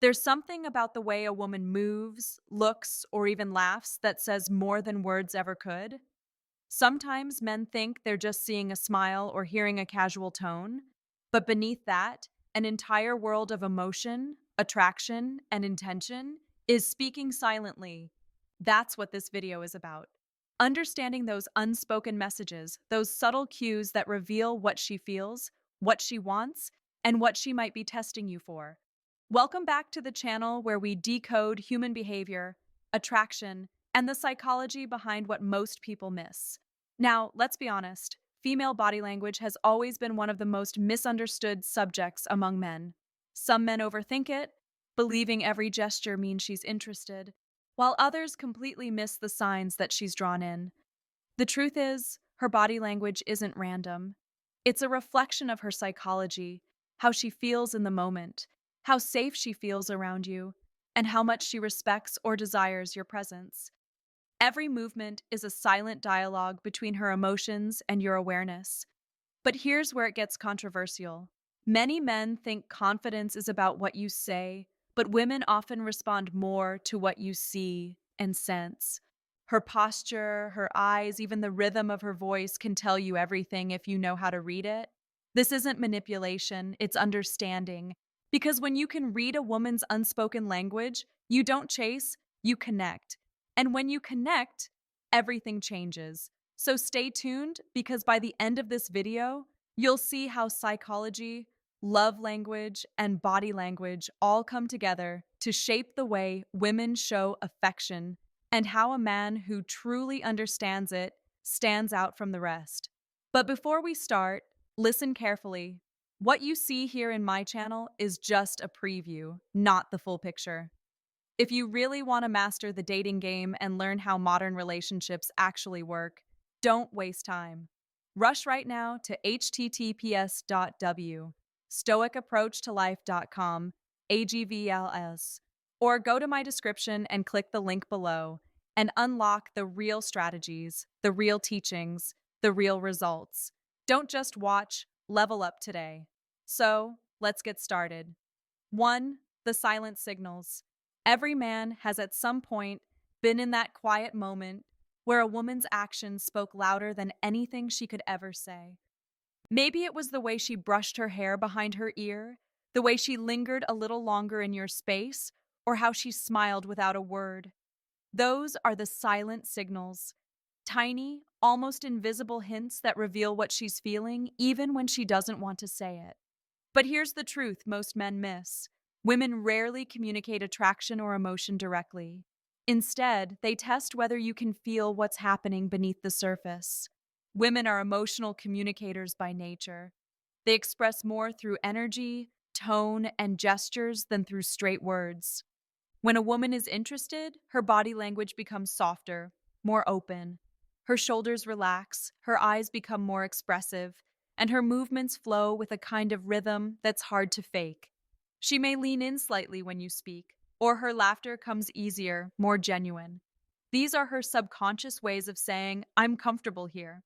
There's something about the way a woman moves, looks, or even laughs that says more than words ever could. Sometimes men think they're just seeing a smile or hearing a casual tone, but beneath that, an entire world of emotion, attraction, and intention is speaking silently. That's what this video is about. Understanding those unspoken messages, those subtle cues that reveal what she feels, what she wants, and what she might be testing you for. Welcome back to the channel where we decode human behavior, attraction, and the psychology behind what most people miss. Now, let's be honest, female body language has always been one of the most misunderstood subjects among men. Some men overthink it, believing every gesture means she's interested, while others completely miss the signs that she's drawn in. The truth is, her body language isn't random. It's a reflection of her psychology, how she feels in the moment, how safe she feels around you, and how much she respects or desires your presence. Every movement is a silent dialogue between her emotions and your awareness. But here's where it gets controversial. Many men think confidence is about what you say, but women often respond more to what you see and sense. Her posture, her eyes, even the rhythm of her voice can tell you everything if you know how to read it. This isn't manipulation, it's understanding. Because when you can read a woman's unspoken language, you don't chase, you connect. And when you connect, everything changes. So stay tuned because by the end of this video, you'll see how psychology, love language, and body language all come together to shape the way women show affection and how a man who truly understands it stands out from the rest. But before we start, listen carefully. What you see here in my channel is just a preview, not the full picture. If you really want to master the dating game and learn how modern relationships actually work, don't waste time. Rush right now to https://w stoicapproachtolife.com agvls or go to my description and click the link below and unlock the real strategies, the real teachings, the real results. Don't just watch, level up today. So, let's get started. 1. The silent signals. Every man has at some point been in that quiet moment where a woman's actions spoke louder than anything she could ever say. Maybe it was the way she brushed her hair behind her ear, the way she lingered a little longer in your space, or how she smiled without a word. Those are the silent signals. Tiny, almost invisible hints that reveal what she's feeling, even when she doesn't want to say it. But here's the truth most men miss. Women rarely communicate attraction or emotion directly. Instead, they test whether you can feel what's happening beneath the surface. Women are emotional communicators by nature. They express more through energy, tone, and gestures than through straight words. When a woman is interested, her body language becomes softer, more open. Her shoulders relax, her eyes become more expressive, and her movements flow with a kind of rhythm that's hard to fake. She may lean in slightly when you speak, or her laughter comes easier, more genuine. These are her subconscious ways of saying, I'm comfortable here.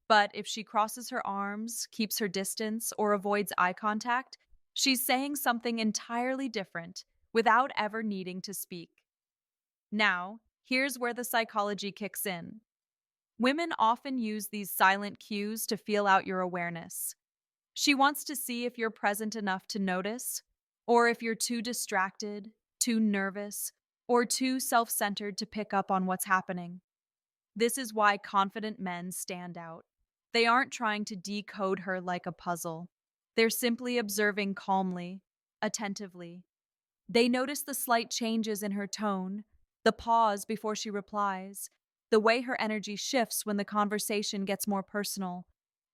But if she crosses her arms, keeps her distance, or avoids eye contact, she's saying something entirely different without ever needing to speak. Now, here's where the psychology kicks in. Women often use these silent cues to feel out your awareness. She wants to see if you're present enough to notice, or if you're too distracted, too nervous, or too self-centered to pick up on what's happening. This is why confident men stand out. They aren't trying to decode her like a puzzle. They're simply observing calmly, attentively. They notice the slight changes in her tone, the pause before she replies, the way her energy shifts when the conversation gets more personal.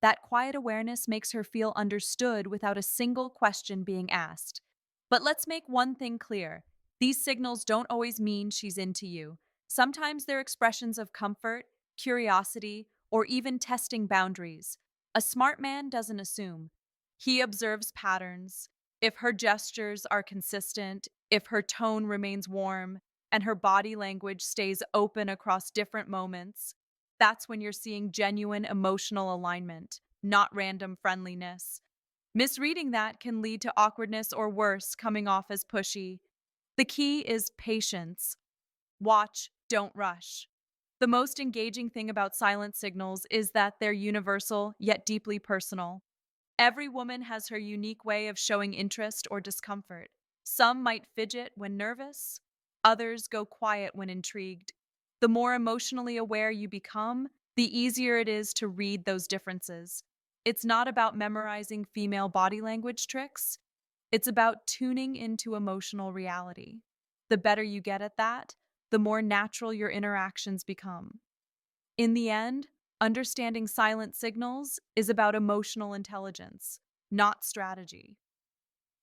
That quiet awareness makes her feel understood without a single question being asked. But let's make one thing clear. These signals don't always mean she's into you. Sometimes they're expressions of comfort, curiosity, or even testing boundaries. A smart man doesn't assume. He observes patterns. If her gestures are consistent, if her tone remains warm, and her body language stays open across different moments, that's when you're seeing genuine emotional alignment, not random friendliness. Misreading that can lead to awkwardness or worse, coming off as pushy. The key is patience. Watch, don't rush. The most engaging thing about silent signals is that they're universal yet deeply personal. Every woman has her unique way of showing interest or discomfort. Some might fidget when nervous, others go quiet when intrigued. The more emotionally aware you become, the easier it is to read those differences. It's not about memorizing female body language tricks, it's about tuning into emotional reality. The better you get at that, the more natural your interactions become. In the end, understanding silent signals is about emotional intelligence, not strategy.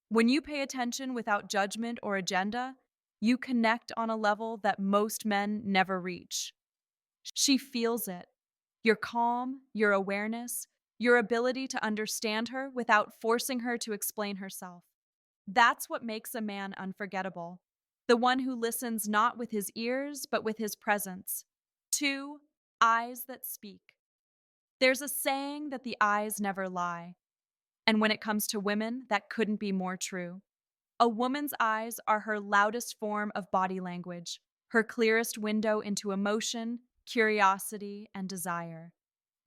When you pay attention without judgment or agenda, you connect on a level that most men never reach. She feels it. Your calm, your awareness, your ability to understand her without forcing her to explain herself. That's what makes a man unforgettable. The one who listens not with his ears, but with his presence. Two, eyes that speak. There's a saying that the eyes never lie. And when it comes to women, that couldn't be more true. A woman's eyes are her loudest form of body language, her clearest window into emotion, curiosity, and desire.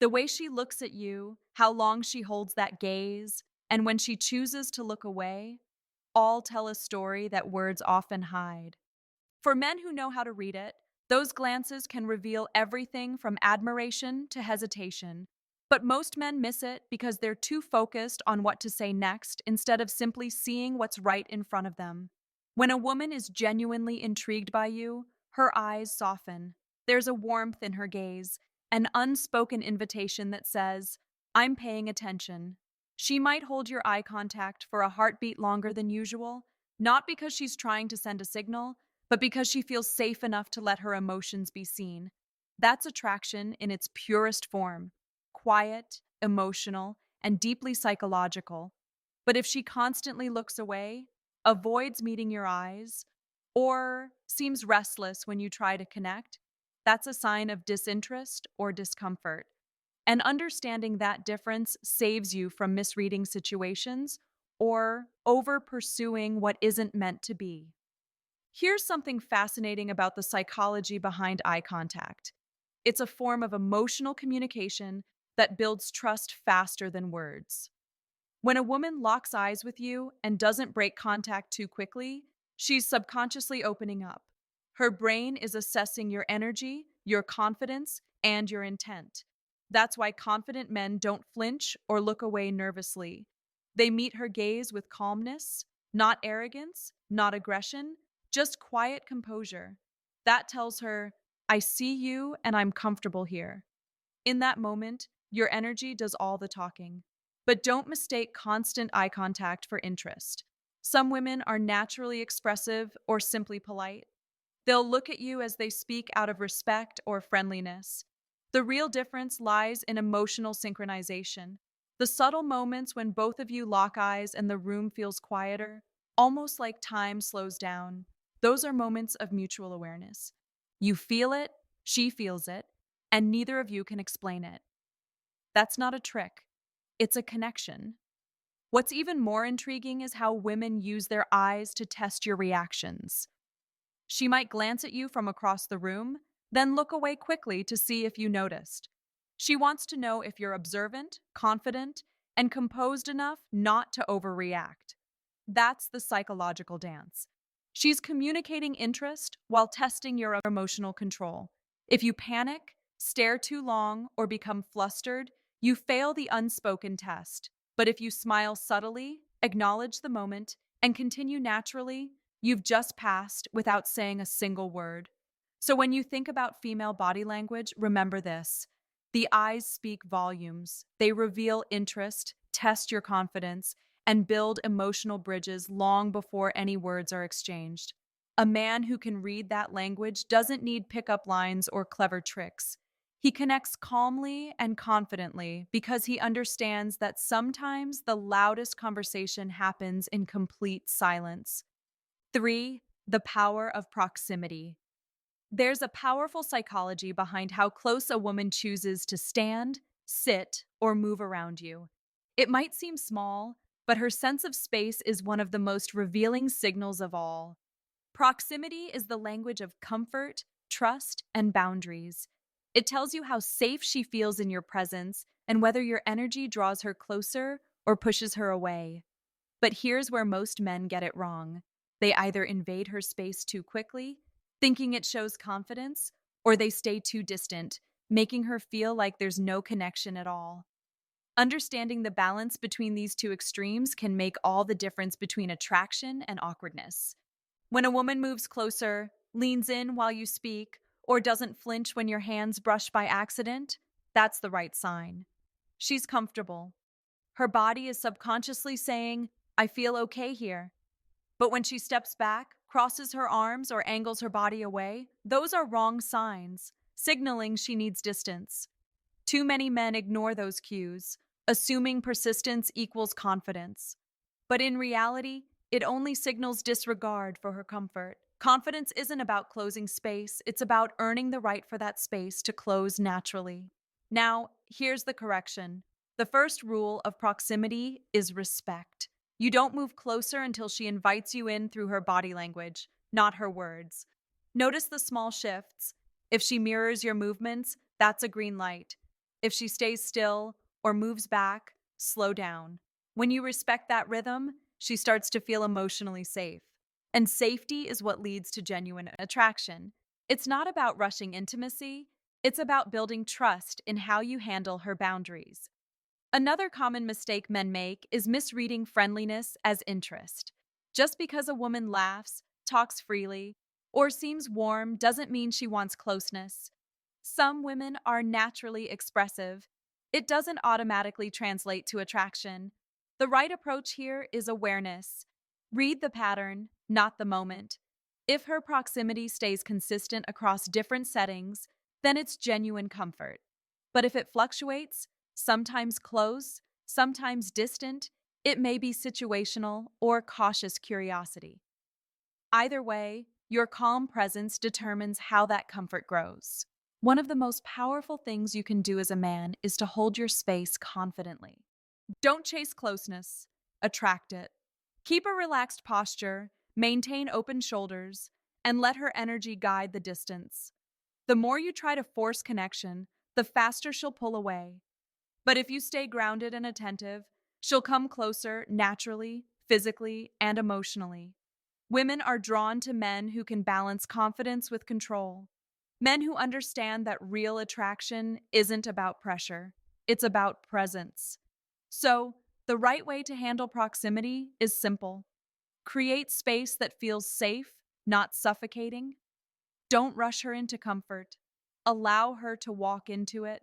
The way she looks at you, how long she holds that gaze, and when she chooses to look away, all tell a story that words often hide. For men who know how to read it, those glances can reveal everything from admiration to hesitation. But most men miss it because they're too focused on what to say next instead of simply seeing what's right in front of them. When a woman is genuinely intrigued by you, her eyes soften. There's a warmth in her gaze, an unspoken invitation that says, I'm paying attention. She might hold your eye contact for a heartbeat longer than usual, not because she's trying to send a signal, but because she feels safe enough to let her emotions be seen. That's attraction in its purest form, quiet, emotional, and deeply psychological. But if she constantly looks away, avoids meeting your eyes, or seems restless when you try to connect, that's a sign of disinterest or discomfort. And understanding that difference saves you from misreading situations or over pursuing what isn't meant to be. Here's something fascinating about the psychology behind eye contact. It's a form of emotional communication that builds trust faster than words. When a woman locks eyes with you and doesn't break contact too quickly, she's subconsciously opening up. Her brain is assessing your energy, your confidence, and your intent. That's why confident men don't flinch or look away nervously. They meet her gaze with calmness, not arrogance, not aggression, just quiet composure. That tells her, I see you and I'm comfortable here. In that moment, your energy does all the talking. But don't mistake constant eye contact for interest. Some women are naturally expressive or simply polite. They'll look at you as they speak out of respect or friendliness. The real difference lies in emotional synchronization. The subtle moments when both of you lock eyes and the room feels quieter, almost like time slows down. Those are moments of mutual awareness. You feel it, she feels it, and neither of you can explain it. That's not a trick, it's a connection. What's even more intriguing is how women use their eyes to test your reactions. She might glance at you from across the room, then look away quickly to see if you noticed. She wants to know if you're observant, confident, and composed enough not to overreact. That's the psychological dance. She's communicating interest while testing your emotional control. If you panic, stare too long, or become flustered, you fail the unspoken test. But if you smile subtly, acknowledge the moment, and continue naturally, you've just passed without saying a single word. So when you think about female body language, remember this. The eyes speak volumes. They reveal interest, test your confidence, and build emotional bridges long before any words are exchanged. A man who can read that language doesn't need pickup lines or clever tricks. He connects calmly and confidently because he understands that sometimes the loudest conversation happens in complete silence. 3. The power of proximity. There's a powerful psychology behind how close a woman chooses to stand, sit, or move around you. It might seem small, but her sense of space is one of the most revealing signals of all. Proximity is the language of comfort, trust, and boundaries. It tells you how safe she feels in your presence and whether your energy draws her closer or pushes her away. But here's where most men get it wrong. They either invade her space too quickly, thinking it shows confidence, or they stay too distant, making her feel like there's no connection at all. Understanding the balance between these two extremes can make all the difference between attraction and awkwardness. When a woman moves closer, leans in while you speak, or doesn't flinch when your hands brush by accident, that's the right sign. She's comfortable. Her body is subconsciously saying, I feel okay here. But when she steps back, crosses her arms, or angles her body away, those are wrong signs, signaling she needs distance. Too many men ignore those cues, assuming persistence equals confidence. But in reality, it only signals disregard for her comfort. Confidence isn't about closing space, it's about earning the right for that space to close naturally. Now, here's the correction. The first rule of proximity is respect. You don't move closer until she invites you in through her body language, not her words. Notice the small shifts. If she mirrors your movements, that's a green light. If she stays still or moves back, slow down. When you respect that rhythm, she starts to feel emotionally safe. And safety is what leads to genuine attraction. It's not about rushing intimacy, it's about building trust in how you handle her boundaries. Another common mistake men make is misreading friendliness as interest. Just because a woman laughs, talks freely, or seems warm doesn't mean she wants closeness. Some women are naturally expressive. It doesn't automatically translate to attraction. The right approach here is awareness. Read the pattern, not the moment. If her proximity stays consistent across different settings, then it's genuine comfort. But if it fluctuates, sometimes close, sometimes distant, it may be situational or cautious curiosity. Either way, your calm presence determines how that comfort grows. One of the most powerful things you can do as a man is to hold your space confidently. Don't chase closeness, attract it. Keep a relaxed posture, maintain open shoulders, and let her energy guide the distance. The more you try to force connection, the faster she'll pull away. But if you stay grounded and attentive, she'll come closer naturally, physically, and emotionally. Women are drawn to men who can balance confidence with control. Men who understand that real attraction isn't about pressure, it's about presence. So, the right way to handle proximity is simple. Create space that feels safe, not suffocating. Don't rush her into comfort. Allow her to walk into it.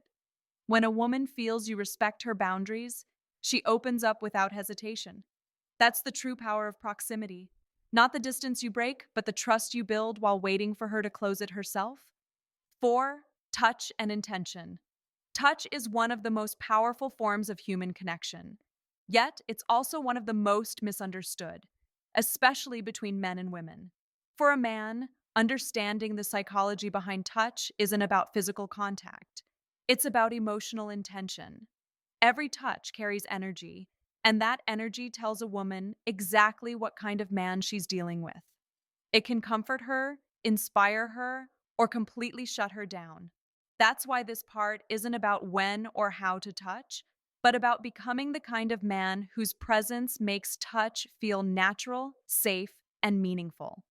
When a woman feels you respect her boundaries, she opens up without hesitation. That's the true power of proximity. Not the distance you break, but the trust you build while waiting for her to close it herself. 4. Touch and intention. Touch is one of the most powerful forms of human connection. Yet, it's also one of the most misunderstood, especially between men and women. For a man, understanding the psychology behind touch isn't about physical contact. It's about emotional intention. Every touch carries energy, and that energy tells a woman exactly what kind of man she's dealing with. It can comfort her, inspire her, or completely shut her down. That's why this part isn't about when or how to touch, but about becoming the kind of man whose presence makes touch feel natural, safe, and meaningful.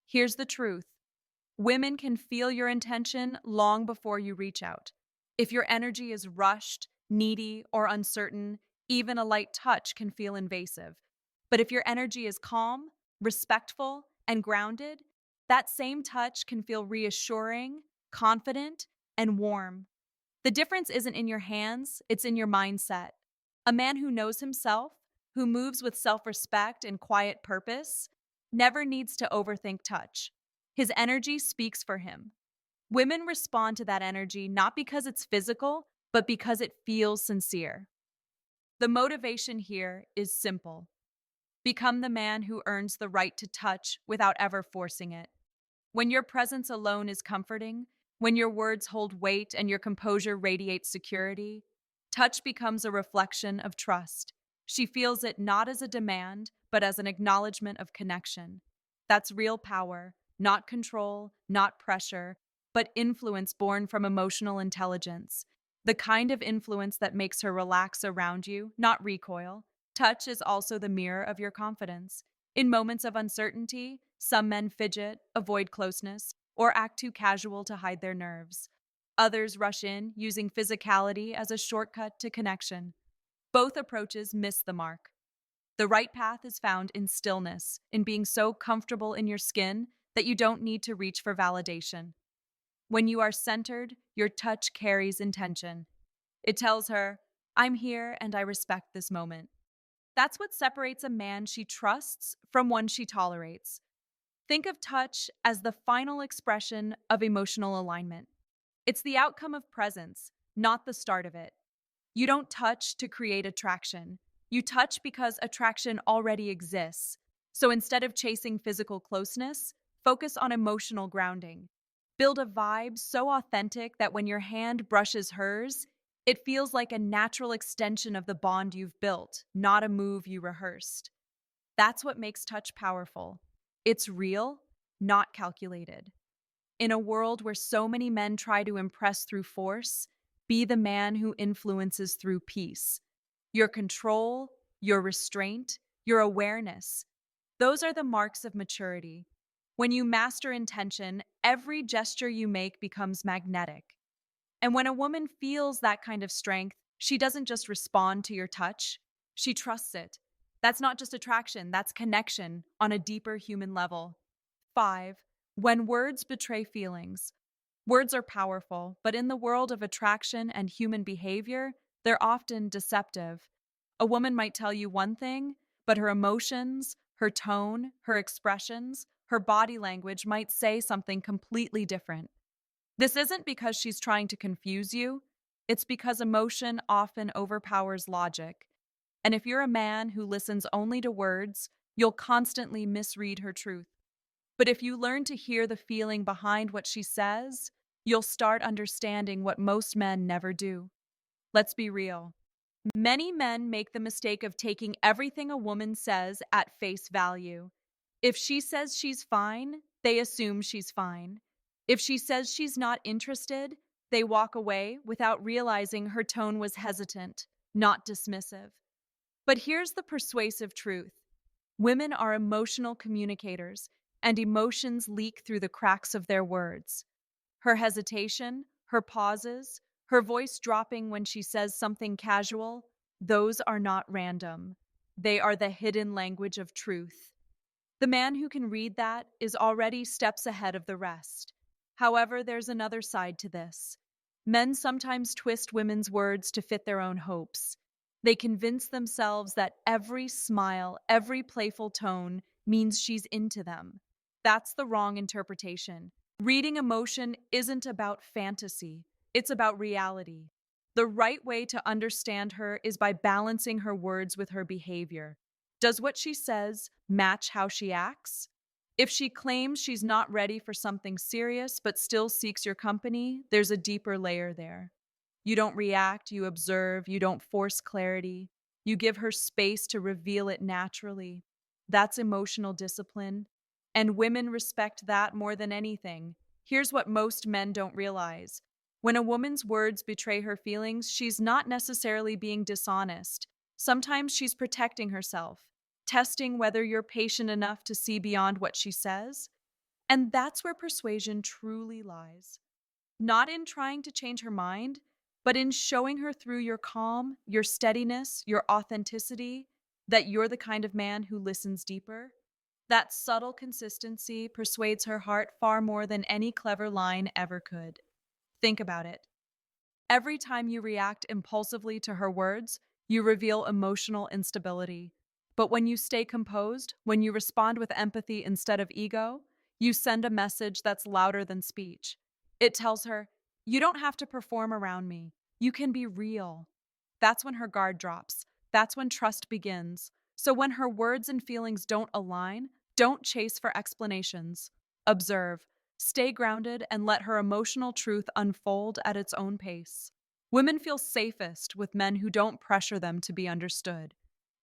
Here's the truth. Women can feel your intention long before you reach out. If your energy is rushed, needy, or uncertain, even a light touch can feel invasive. But if your energy is calm, respectful, and grounded, that same touch can feel reassuring, confident, and warm. The difference isn't in your hands, it's in your mindset. A man who knows himself, who moves with self respect and quiet purpose, never needs to overthink touch. His energy speaks for him. Women respond to that energy not because it's physical, but because it feels sincere. The motivation here is simple. Become the man who earns the right to touch without ever forcing it. When your presence alone is comforting, when your words hold weight and your composure radiates security, touch becomes a reflection of trust. She feels it not as a demand, but as an acknowledgement of connection. That's real power, not control, not pressure, but influence born from emotional intelligence. The kind of influence that makes her relax around you, not recoil. Touch is also the mirror of your confidence. In moments of uncertainty, some men fidget, avoid closeness, or act too casual to hide their nerves. Others rush in, using physicality as a shortcut to connection. Both approaches miss the mark. The right path is found in stillness, in being so comfortable in your skin that you don't need to reach for validation. When you are centered, your touch carries intention. It tells her, I'm here and I respect this moment. That's what separates a man she trusts from one she tolerates. Think of touch as the final expression of emotional alignment. It's the outcome of presence, not the start of it. You don't touch to create attraction. You touch because attraction already exists. So instead of chasing physical closeness, focus on emotional grounding. Build a vibe so authentic that when your hand brushes hers, it feels like a natural extension of the bond you've built, not a move you rehearsed. That's what makes touch powerful. It's real, not calculated. In a world where so many men try to impress through force, be the man who influences through peace. Your control, your restraint, your awareness. Those are the marks of maturity. When you master intention, every gesture you make becomes magnetic. And when a woman feels that kind of strength, she doesn't just respond to your touch, she trusts it. That's not just attraction, that's connection on a deeper human level. 5. When words betray feelings. Words are powerful, but in the world of attraction and human behavior, they're often deceptive. A woman might tell you one thing, but her emotions, her tone, her expressions, her body language might say something completely different. This isn't because she's trying to confuse you, it's because emotion often overpowers logic. And if you're a man who listens only to words, you'll constantly misread her truth. But if you learn to hear the feeling behind what she says, you'll start understanding what most men never do. Let's be real. Many men make the mistake of taking everything a woman says at face value. If she says she's fine, they assume she's fine. If she says she's not interested, they walk away without realizing her tone was hesitant, not dismissive. But here's the persuasive truth. Women are emotional communicators, and emotions leak through the cracks of their words. Her hesitation, her pauses, her voice dropping when she says something casual, those are not random. They are the hidden language of truth. The man who can read that is already steps ahead of the rest. However, there's another side to this. Men sometimes twist women's words to fit their own hopes. They convince themselves that every smile, every playful tone means she's into them. That's the wrong interpretation. Reading emotion isn't about fantasy, it's about reality. The right way to understand her is by balancing her words with her behavior. Does what she says match how she acts? If she claims she's not ready for something serious but still seeks your company, there's a deeper layer there. You don't react, you observe, you don't force clarity. You give her space to reveal it naturally. That's emotional discipline. And women respect that more than anything. Here's what most men don't realize. When a woman's words betray her feelings, she's not necessarily being dishonest. Sometimes she's protecting herself, testing whether you're patient enough to see beyond what she says. And that's where persuasion truly lies. Not in trying to change her mind, but in showing her through your calm, your steadiness, your authenticity, that you're the kind of man who listens deeper. That subtle consistency persuades her heart far more than any clever line ever could. Think about it. Every time you react impulsively to her words, you reveal emotional instability. But when you stay composed, when you respond with empathy instead of ego, you send a message that's louder than speech. It tells her, you don't have to perform around me. You can be real. That's when her guard drops. That's when trust begins. So when her words and feelings don't align, don't chase for explanations. Observe, stay grounded, and let her emotional truth unfold at its own pace. Women feel safest with men who don't pressure them to be understood.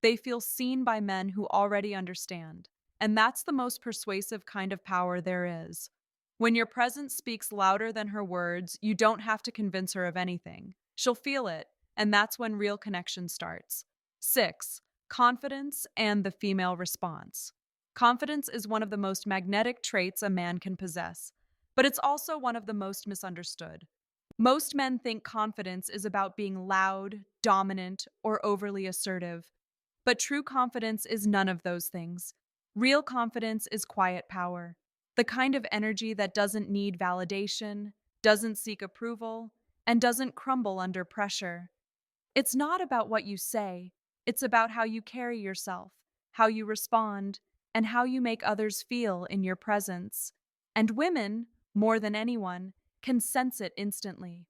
They feel seen by men who already understand. And that's the most persuasive kind of power there is. When your presence speaks louder than her words, you don't have to convince her of anything. She'll feel it, and that's when real connection starts. 6. Confidence and the female response. Confidence is one of the most magnetic traits a man can possess, but it's also one of the most misunderstood. Most men think confidence is about being loud, dominant, or overly assertive, but true confidence is none of those things. Real confidence is quiet power, the kind of energy that doesn't need validation, doesn't seek approval, and doesn't crumble under pressure. It's not about what you say, it's about how you carry yourself, how you respond, and how you make others feel in your presence. And women, more than anyone, can sense it instantly.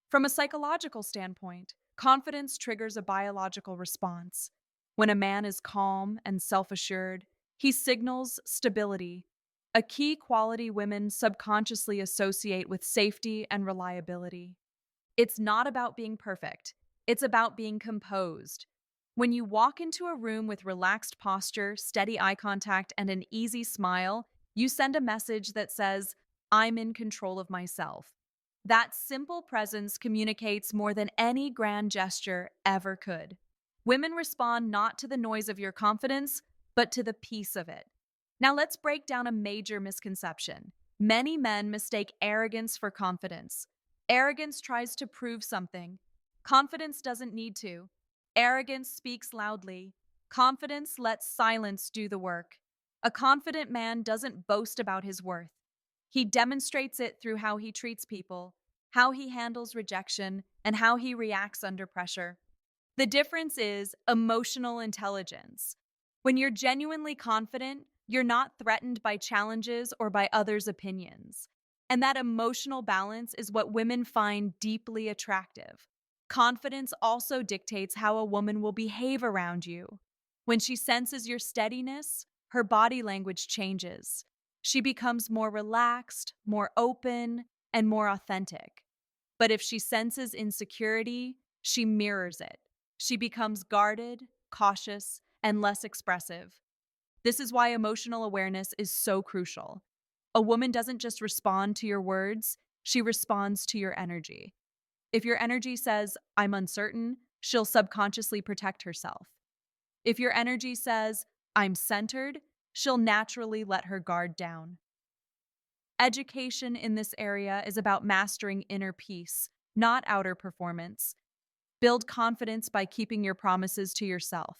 From a psychological standpoint, confidence triggers a biological response. When a man is calm and self assured, he signals stability, a key quality women subconsciously associate with safety and reliability. It's not about being perfect, it's about being composed. When you walk into a room with relaxed posture, steady eye contact, and an easy smile, you send a message that says, I'm in control of myself. That simple presence communicates more than any grand gesture ever could. Women respond not to the noise of your confidence, but to the peace of it. Now let's break down a major misconception. Many men mistake arrogance for confidence. Arrogance tries to prove something. Confidence doesn't need to. Arrogance speaks loudly. Confidence lets silence do the work. A confident man doesn't boast about his worth. He demonstrates it through how he treats people, how he handles rejection, and how he reacts under pressure. The difference is emotional intelligence. When you're genuinely confident, you're not threatened by challenges or by others' opinions. And that emotional balance is what women find deeply attractive. Confidence also dictates how a woman will behave around you. When she senses your steadiness, her body language changes. She becomes more relaxed, more open, and more authentic. But if she senses insecurity, she mirrors it. She becomes guarded, cautious, and less expressive. This is why emotional awareness is so crucial. A woman doesn't just respond to your words, she responds to your energy. If your energy says, I'm uncertain, she'll subconsciously protect herself. If your energy says, I'm centered, she'll naturally let her guard down. Education in this area is about mastering inner peace, not outer performance. Build confidence by keeping your promises to yourself.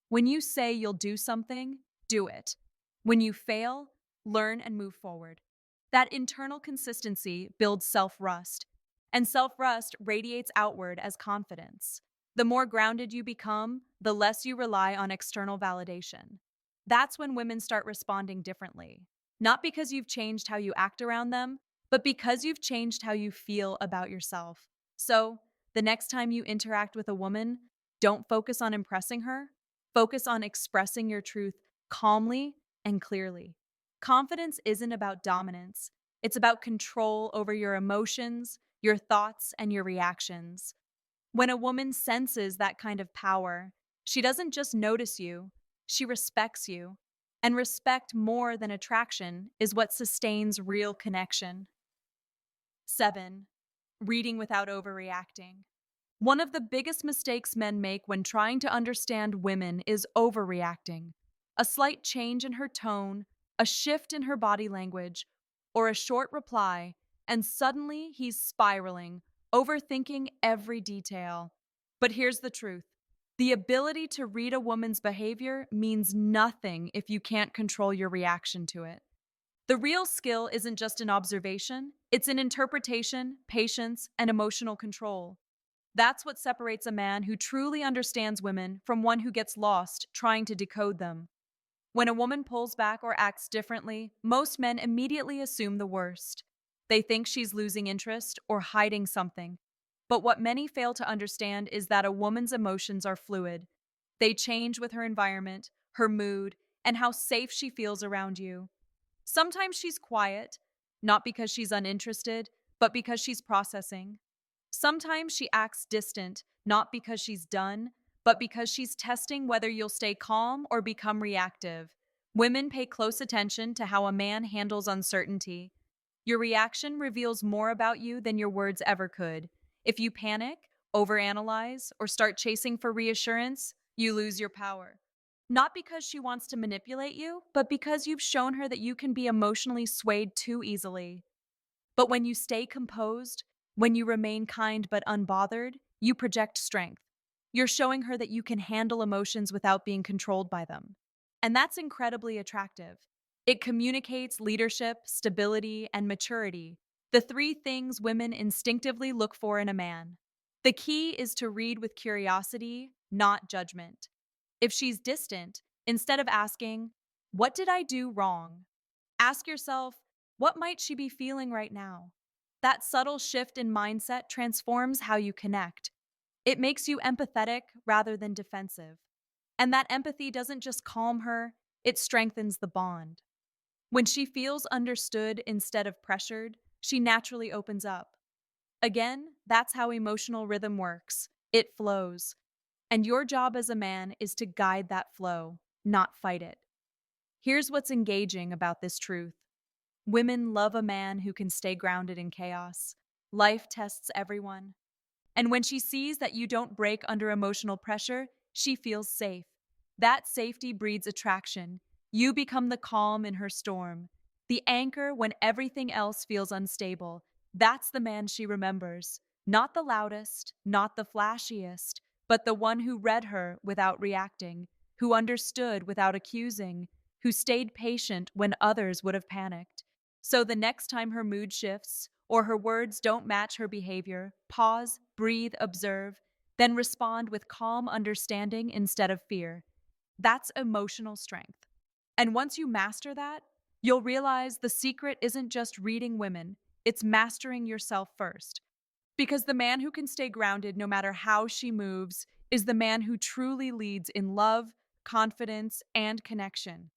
When you say you'll do something, do it. When you fail, learn and move forward. That internal consistency builds self-trust, and self-trust radiates outward as confidence. The more grounded you become, the less you rely on external validation. That's when women start responding differently. Not because you've changed how you act around them, but because you've changed how you feel about yourself. So, the next time you interact with a woman, don't focus on impressing her. Focus on expressing your truth calmly and clearly. Confidence isn't about dominance, it's about control over your emotions, your thoughts, and your reactions. When a woman senses that kind of power, she doesn't just notice you, she respects you. And respect more than attraction is what sustains real connection. 7. Reading without overreacting. One of the biggest mistakes men make when trying to understand women is overreacting. A slight change in her tone, a shift in her body language, or a short reply, and suddenly he's spiraling, overthinking every detail. But here's the truth. The ability to read a woman's behavior means nothing if you can't control your reaction to it. The real skill isn't just in observation, it's in interpretation, patience, and emotional control. That's what separates a man who truly understands women from one who gets lost trying to decode them. When a woman pulls back or acts differently, most men immediately assume the worst. They think she's losing interest or hiding something. But what many fail to understand is that a woman's emotions are fluid. They change with her environment, her mood, and how safe she feels around you. Sometimes she's quiet, not because she's uninterested, but because she's processing. Sometimes she acts distant, not because she's done, but because she's testing whether you'll stay calm or become reactive. Women pay close attention to how a man handles uncertainty. Your reaction reveals more about you than your words ever could. If you panic, overanalyze, or start chasing for reassurance, you lose your power. Not because she wants to manipulate you, but because you've shown her that you can be emotionally swayed too easily. But when you stay composed, when you remain kind but unbothered, you project strength. You're showing her that you can handle emotions without being controlled by them. And that's incredibly attractive. It communicates leadership, stability, and maturity, the three things women instinctively look for in a man. The key is to read with curiosity, not judgment. If she's distant, instead of asking, "What did I do wrong?" ask yourself, what might she be feeling right now? That subtle shift in mindset transforms how you connect. It makes you empathetic rather than defensive. And that empathy doesn't just calm her, it strengthens the bond. When she feels understood instead of pressured, she naturally opens up. Again, that's how emotional rhythm works. It flows. And your job as a man is to guide that flow, not fight it. Here's what's engaging about this truth. Women love a man who can stay grounded in chaos. Life tests everyone. And when she sees that you don't break under emotional pressure, she feels safe. That safety breeds attraction. You become the calm in her storm, the anchor when everything else feels unstable. That's the man she remembers. Not the loudest, not the flashiest, but the one who read her without reacting, who understood without accusing, who stayed patient when others would have panicked. So the next time her mood shifts or her words don't match her behavior, pause, breathe, observe, then respond with calm understanding instead of fear. That's emotional strength. And once you master that, you'll realize the secret isn't just reading women, it's mastering yourself first. Because the man who can stay grounded no matter how she moves is the man who truly leads in love, confidence, and connection.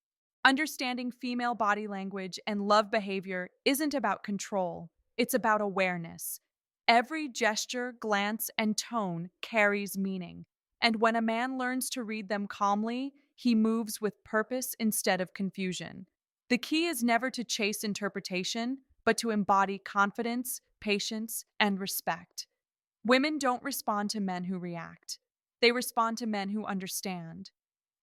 Understanding female body language and love behavior isn't about control, it's about awareness. Every gesture, glance, and tone carries meaning. And when a man learns to read them calmly, he moves with purpose instead of confusion. The key is never to chase interpretation, but to embody confidence, patience, and respect. Women don't respond to men who react, they respond to men who understand.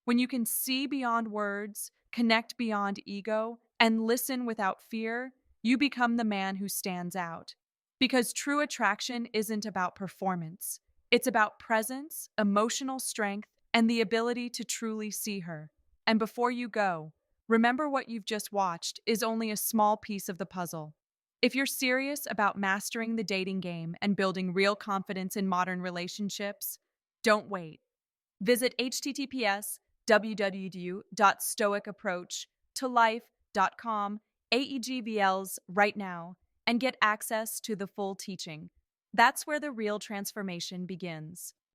When you can see beyond words, connect beyond ego, and listen without fear, you become the man who stands out. Because true attraction isn't about performance, it's about presence, emotional strength, and the ability to truly see her. And before you go, remember what you've just watched is only a small piece of the puzzle. If you're serious about mastering the dating game and building real confidence in modern relationships, don't wait. Visit https://www.stoicapproachtolife.com AEGVLs right now and get access to the full teaching. That's where the real transformation begins.